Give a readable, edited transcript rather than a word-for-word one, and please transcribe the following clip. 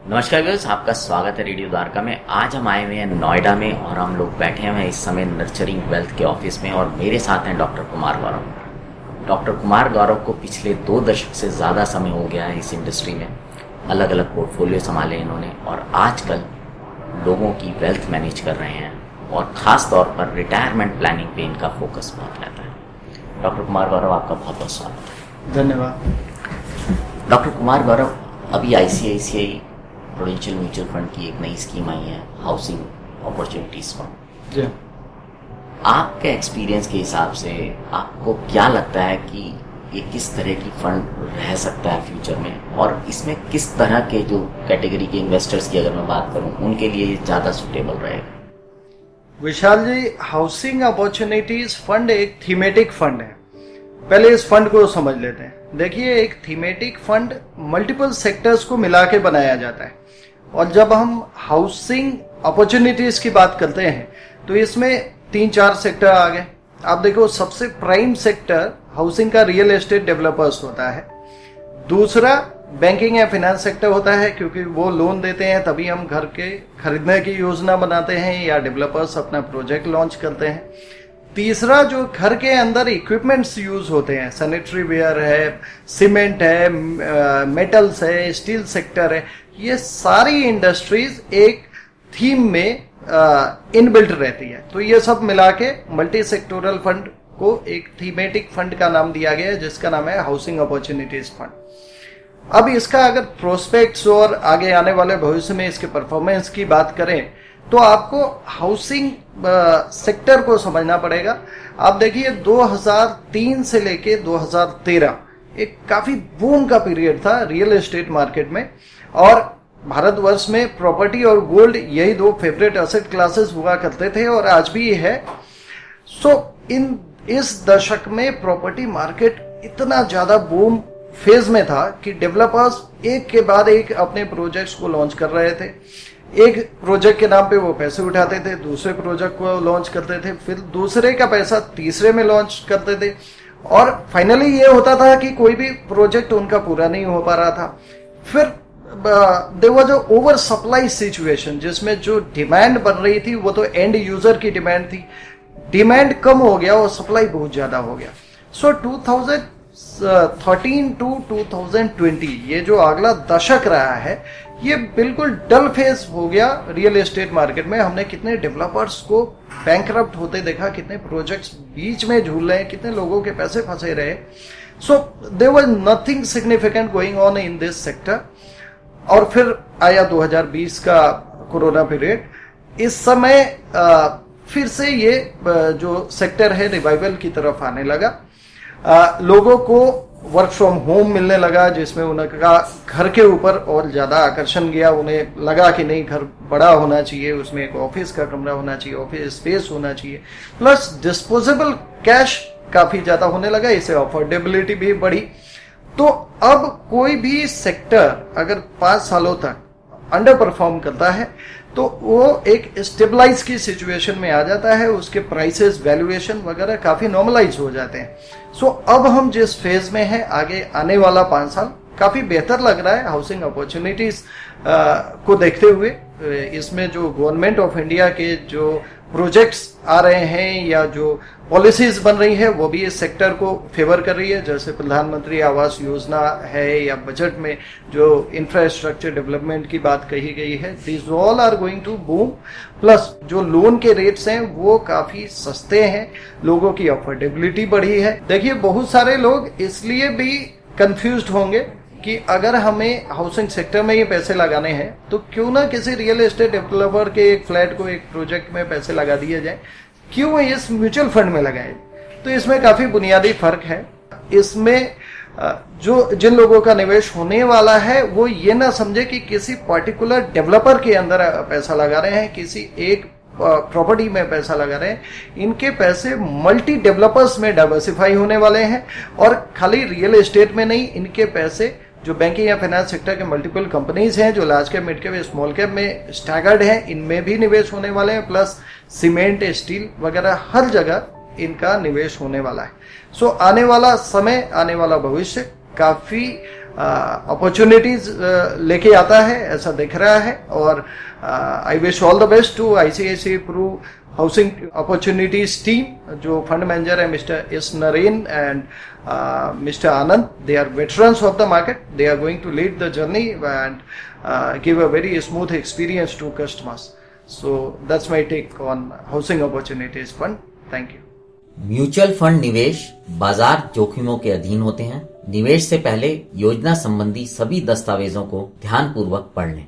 नमस्कार व्यूअर्स, आपका स्वागत है रेडियो द्वारका में। आज हम आए हुए हैं नोएडा में और हम लोग बैठे हुए हैं इस समय नर्चरिंग वेल्थ के ऑफिस में और मेरे साथ हैं डॉक्टर कुमार गौरव। डॉक्टर कुमार गौरव को पिछले 2 दशक से ज़्यादा समय हो गया है इस इंडस्ट्री में। अलग अलग पोर्टफोलियो संभाले इन्होंने और आजकल लोगों की वेल्थ मैनेज कर रहे हैं और ख़ास तौर पर रिटायरमेंट प्लानिंग पे इनका फोकस बहुत रहता है। डॉक्टर कुमार गौरव, आपका बहुत बहुत स्वागत है। धन्यवाद। डॉक्टर कुमार गौरव, अभी ICICI प्रूडेंशियल म्यूचुअल फंड की एक नई स्कीम आई है, हाउसिंग अपॉर्चुनिटीज फंड। जी, आपके एक्सपीरियंस के हिसाब से आपको क्या लगता है कि ये किस तरह की फंड रह सकता है फ्यूचर में, और इसमें किस तरह के जो कैटेगरी के इन्वेस्टर्स की अगर मैं बात करूं उनके लिए ज़्यादा सुटेबल रहेगा? विशाल जी, हाउसिंग अपॉर्चुनिटीज फंड एक थीमेटिक फंड है। पहले इस फंड को समझ लेते हैं। देखिए, एक थीमेटिक फंड मल्टीपल सेक्टर्स को मिला के बनाया जाता है, और जब हम हाउसिंग अपॉर्चुनिटीज की बात करते हैं तो इसमें 3-4 सेक्टर आ गए। आप देखो, सबसे प्राइम सेक्टर हाउसिंग का रियल एस्टेट डेवलपर्स होता है। दूसरा बैंकिंग या फाइनेंस सेक्टर होता है, क्योंकि वो लोन देते हैं तभी हम घर के खरीदने की योजना बनाते हैं या डेवलपर्स अपना प्रोजेक्ट लॉन्च करते हैं। तीसरा, जो घर के अंदर इक्विपमेंट्स यूज होते हैं, सैनिटरी वेयर है, सीमेंट है, मेटल्स है, स्टील सेक्टर है, ये सारी इंडस्ट्रीज एक थीम में इनबिल्ट रहती है। तो ये सब मिला के मल्टी सेक्टोरल फंड को एक थीमेटिक फंड का नाम दिया गया है, जिसका नाम है हाउसिंग अपॉर्चुनिटीज फंड। अब इसका अगर प्रोस्पेक्ट्स और आगे आने वाले भविष्य में इसके परफॉर्मेंस की बात करें तो आपको हाउसिंग सेक्टर को समझना पड़ेगा। आप देखिए, 2003 से लेके 2013 एक काफी बूम का पीरियड था रियल एस्टेट मार्केट में, और भारतवर्ष में प्रॉपर्टी और गोल्ड यही 2 फेवरेट एसेट क्लासेस हुआ करते थे और आज भी है। इस दशक में प्रॉपर्टी मार्केट इतना ज्यादा बूम फेज में था कि डेवलपर्स एक के बाद एक अपने प्रोजेक्ट्स को लॉन्च कर रहे थे। एक प्रोजेक्ट के नाम पे वो पैसे उठाते थे, दूसरे प्रोजेक्ट को लॉन्च करते थे, फिर दूसरे का पैसा तीसरे में लॉन्च करते थे, और फाइनली ये होता था कि कोई भी प्रोजेक्ट उनका पूरा नहीं हो पा रहा था। फिर there was a over supply situation, जिसमें जो डिमांड बन रही थी वो तो एंड यूजर की डिमांड थी। डिमांड कम हो गया और सप्लाई बहुत ज्यादा हो गया। 2013 टू 2020 ये जो अगला दशक रहा है, ये बिल्कुल डल फेज हो गया रियल एस्टेट मार्केट में। हमने कितने डेवलपर्स को बैंकरप्ट होते देखा, कितने प्रोजेक्ट्स बीच में झूल रहे, कितने लोगों के पैसे फंसे रहे। So there was nothing significant going on in this sector. और फिर आया 2020 का कोरोना पीरियड। इस समय फिर से ये जो सेक्टर है रिवाइवल की तरफ आने लगा। लोगों को वर्क फ्रॉम होम मिलने लगा, जिसमें उनका घर के ऊपर और ज्यादा आकर्षण गया। उन्हें लगा कि नहीं, घर बड़ा होना चाहिए, उसमें एक ऑफिस का कमरा होना चाहिए, ऑफिस स्पेस होना चाहिए, प्लस डिस्पोजेबल कैश काफी ज्यादा होने लगा। इससे अफोर्डेबिलिटी भी बढ़ी। तो अब कोई भी सेक्टर अगर 5 सालों तक अंडर परफॉर्म करता है तो वो एक स्टेबलाइज की सिचुएशन में आ जाता है, उसके प्राइसेस, वैल्यूएशन वगैरह काफी नॉर्मलाइज हो जाते हैं। अब हम जिस फेज में है, आगे आने वाला 5 साल काफी बेहतर लग रहा है हाउसिंग अपॉर्चुनिटीज को देखते हुए। इसमें जो गवर्नमेंट ऑफ इंडिया के जो प्रोजेक्ट्स आ रहे हैं या जो पॉलिसीज बन रही है, वो भी इस सेक्टर को फेवर कर रही है। जैसे प्रधानमंत्री आवास योजना है, या बजट में जो इंफ्रास्ट्रक्चर डेवलपमेंट की बात कही गई है, this all are going to boom. Plus जो लोन के रेट्स हैं वो काफी सस्ते हैं, लोगों की अफोर्डेबिलिटी बढ़ी है। देखिए, बहुत सारे लोग इसलिए भी कंफ्यूज्ड होंगे कि अगर हमें हाउसिंग सेक्टर में ये पैसे लगाने हैं तो क्यों ना किसी रियल एस्टेट डेवलपर के एक फ्लैट को एक प्रोजेक्ट में पैसे लगा दिए जाए, क्यों इस म्यूचुअल फंड में लगाए। तो इसमें काफी बुनियादी फर्क है। इसमें जो जिन लोगों का निवेश होने वाला है वो ये ना समझे कि किसी पर्टिकुलर डेवलपर के अंदर पैसा लगा रहे हैं, किसी एक प्रॉपर्टी में पैसा लगा रहे हैं। इनके पैसे मल्टी डेवलपर्स में डाइवर्सिफाई होने वाले हैं, और खाली रियल एस्टेट में नहीं, इनके पैसे जो बैंकिंग या फाइनेंस सेक्टर के मल्टीपल कंपनीज हैं, जो large cap, mid cap, small cap में स्टैगर्ड हैं, इनमें भी निवेश होने वाले हैं। प्लस सीमेंट, स्टील वगैरह हर जगह इनका निवेश होने वाला है। आने वाला समय, आने वाला भविष्य काफी अपॉर्चुनिटीज लेके आता है, ऐसा दिख रहा है। और I wish all the best to ICICI pru housing opportunities team, जो फंड मैनेजर है mister S Naren and mister Anand. They are veterans of the market, they are going to lead the journey and give a very smooth experience to customers. So that's my take on housing opportunities fund. Thank you. Mutual fund निवेश बाजार जोखिमों के अधीन होते हैं। निवेश से पहले योजना संबंधी सभी दस्तावेजों को ध्यानपूर्वक पढ़ लें।